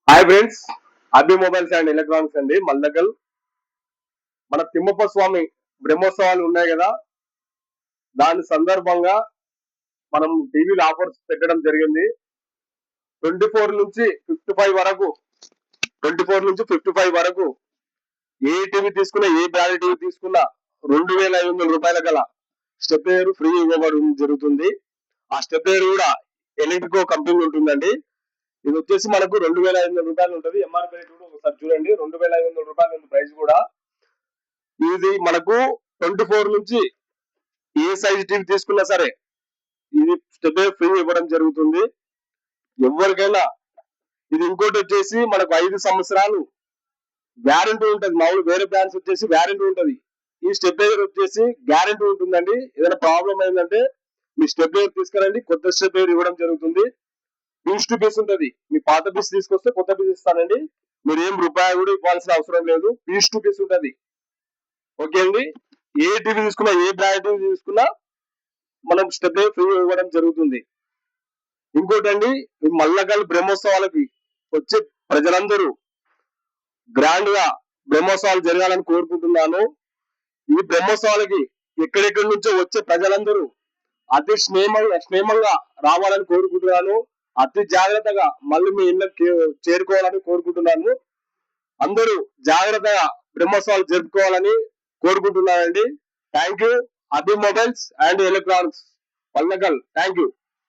Hi friends, Abhi mobiles and electronics అండి మల్లకల్. మన తిమ్మప్ప స్వామి బ్రహ్మోత్సవాలు ఉన్నాయి కదా, దాని సందర్భంగా మనం టీవీలో ఆఫర్స్ పెట్టడం జరిగింది. 24 నుంచి 55 వరకు ఏ టీవీ తీసుకున్నా, ఏ బ్రాండ్ టీవీ తీసుకున్నా 2500 రూపాయల గల స్టెప్లైజర్ ఫ్రీ ఇవ్వబడడం జరుగుతుంది. ఆ స్టెప్లైజర్ కూడా ఎలక్ట్రికో కంపెనీ ఉంటుందండి. ఇది వచ్చేసి మనకు 2500 రూపాయలు ఉంటుంది. ఎంఆర్పీ రేట్ కూడా ఒకసారి చూడండి, 2500 రూపాయలు ఉంది ప్రైస్ కూడా. ఇది మనకు 24 నుంచి ఏ సైజ్ టీవీ తీసుకున్నా సరే ఇది స్టెప్ ఫ్రీ ఇవ్వడం జరుగుతుంది ఎవరికైనా. ఇది ఇంకోటి వచ్చేసి మనకు 5 సంవత్సరాలు గ్యారంటీ ఉంటుంది. మామూలు వేరే బ్రాండ్స్ వచ్చేసి వ్యారంటీ ఉంటుంది. ఈ స్టెప్లైజర్ వచ్చేసి గ్యారంటీ ఉంటుందండి. ఏదైనా ప్రాబ్లం అయిందంటే మీ స్టెప్లైజర్ తీసుకురండి, కొత్త స్టెప్లైజర్ ఇవ్వడం జరుగుతుంది. పీస్ టు పీస్ ఉంటుంది. మీ పాత పీస్ తీసుకొస్తే కొత్త పీస్ ఇస్తానండి. మీరు ఏం రూపాయి కూడా ఇవ్వాల్సిన అవసరం లేదు, పీస్ టు పీస్ ఉంటుంది. ఓకే అండి, ఏ టీవీ తీసుకున్నా, ఏ బ్రాండ్ టీవీ తీసుకున్నా మనం స్టెప్లైజర్ ఫ్రీ ఇవ్వడం జరుగుతుంది. ఇంకోటండి, మల్లకల్ బ్రహ్మోత్సవాలకి వచ్చే ప్రజలందరూ గ్రాండ్ గా బ్రహ్మోత్సవాలు జరగాలని కోరుకుంటున్నాను. ఈ బ్రహ్మోత్సవాలకి ఎక్కడెక్కడి నుంచో వచ్చే ప్రజలందరూ అతి క్షేమంగా రావాలని కోరుకుంటున్నాను. అతి జాగ్రత్తగా మళ్ళీ మీ ఇళ్ళకి చేరుకోవాలని కోరుకుంటున్నాను. అందరూ జాగ్రత్తగా బ్రహ్మోత్సవాలు జరుపుకోవాలని కోరుకుంటున్నానండి. Thank you. Abhi mobiles and electronics Mallakal. Thank you.